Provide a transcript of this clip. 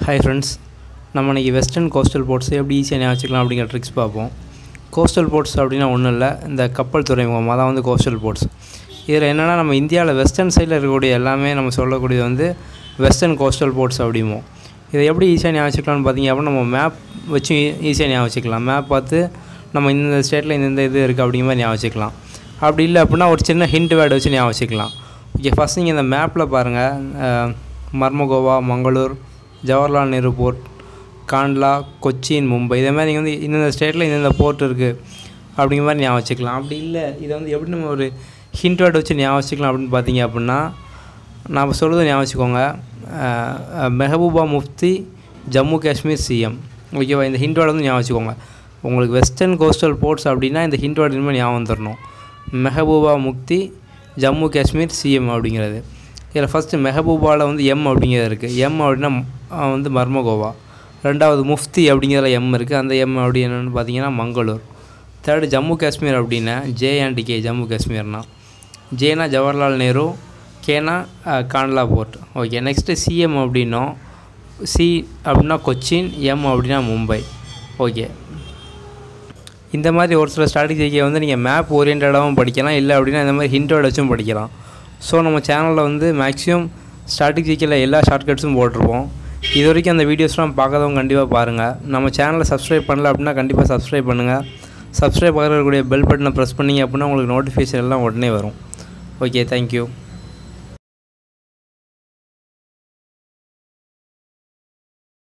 Hi friends, நம்ம இன்றைக்கி western coastal ports எப்படி ஈஸியாக ஞாபகம் வச்சுக்கலாம் அப்படிங்கிற ட்ரிக்ஸ் பார்ப்போம். கோஸ்டல் போர்ட்ஸ் அப்படின்னா ஒன்றும் இல்லை, இந்த கப்பல் துறைமுகம் அதான் வந்து கோஸ்டல் போர்ட்ஸ். இதில் என்னென்னா நம்ம இந்தியாவில் வெஸ்டர்ன் சைடில் இருக்கக்கூடிய எல்லாமே நம்ம சொல்லக்கூடியது வந்து வெஸ்டர்ன் கோஸ்டல் போர்ட்ஸ் அப்படிமோ. இதை எப்படி ஈஸியாக ஞாபகம் வச்சுக்கலாம்னு பார்த்தீங்க அப்படின்னா நம்ம மேப் வச்சு ஈஸியாக ஞாபகம் வச்சுக்கலாம். மேப் பார்த்து நம்ம இந்த ஸ்டேட்டில் இந்த இது இருக்குது அப்படிங்கிற மாதிரி ஞாபகம் வச்சுக்கலாம். அப்படி இல்லை அப்படின்னா ஒரு சின்ன ஹிண்ட் வேர்டு வச்சு ஞாபகம் வச்சுக்கலாம். ஓகே, ஃபஸ்ட் நீங்கள் இந்த மேப்பில் பாருங்கள், மர்மகோவா, மங்களூர், ஜவஹர்லால் நேரு போர்ட், காண்ட்லா, கொச்சின், மும்பை, இதே மாதிரி நீங்கள் வந்து இந்தந்த ஸ்டேட்டில் இந்தந்த போர்ட் இருக்குது அப்படிங்கிற மாதிரி ஞாபகம் வச்சுக்கலாம். அப்படி இல்லை இதை வந்து எப்படி நம்ம ஒரு ஹிண்ட் வேர்டு வச்சு ஞாபகம் வச்சுக்கலாம் அப்படின்னு பார்த்தீங்க அப்படின்னா நான் சொல்கிறது ஞாபகம் வச்சுக்கோங்க. மெஹபூபா முஃப்தி, ஜம்மு காஷ்மீர் சிஎம். ஓகேவா, இந்த ஹிண்ட் வேர்டு வந்து ஞாபகம் வச்சுக்கோங்க. உங்களுக்கு வெஸ்டர்ன் கோஸ்டல் போர்ட்ஸ் அப்படின்னா இந்த ஹிண்ட் வேர்டு இனிமேல் ஞாபகம் தரணும். மெஹபூபா முஃப்தி, ஜம்மு காஷ்மீர் சிஎம் அப்படிங்கிறது. இதில் ஃபஸ்ட்டு மெஹபூபாவில் வந்து எம் அப்படிங்கிறது இருக்குது. எம் அப்படின்னா வந்து மர்மகோவா. ரெண்டாவது முஃப்தி அப்படிங்கிறதுல எம் இருக்குது, அந்த எம் அப்படி என்னென்னு பார்த்தீங்கன்னா மங்களூர். தேர்டு ஜம்மு காஷ்மீர் அப்படின்னா ஜே அண்ட் கே, ஜம்மு காஷ்மீர்னா ஜேனா ஜவஹர்லால் நேரு, கேனா Kandla port. Okay, next CM அப்படின்னோம். சி அப்படின்னா கொச்சின், எம் அப்படின்னா மும்பை. ஓகே, இந்த மாதிரி ஒரு சில ஸ்ட்ராட்டஜியை வந்து நீங்கள் மேப் ஓரியன்டாகவும் படிக்கலாம், இல்லை அப்படின்னா இந்த மாதிரி ஹிண்ட் வேர்டு வச்சும் படிக்கலாம். ஸோ நம்ம சேனலில் வந்து மேக்ஸிமம் ஸ்ட்ராட்டஜிக்கில் எல்லா ஷார்ட்கட்ஸும் போட்டிருப்போம். இது வரைக்கும் அந்த வீடியோஸ்லாம் பார்க்காதவங்க கண்டிப்பாக பாருங்கள். நம்ம சேனலை சப்ஸ்கிரைப் பண்ணல அப்படின்னா கண்டிப்பாக சப்ஸ்கிரைப் பண்ணுங்கள். சப்ஸ்கிரைப் ஆகக்கூடிய பெல் பட்டனை ப்ரெஸ் பண்ணிங்க அப்படின்னா உங்களுக்கு நோட்டிஃபிகேஷன் எல்லாம் உடனே வரும். Okay, thank you.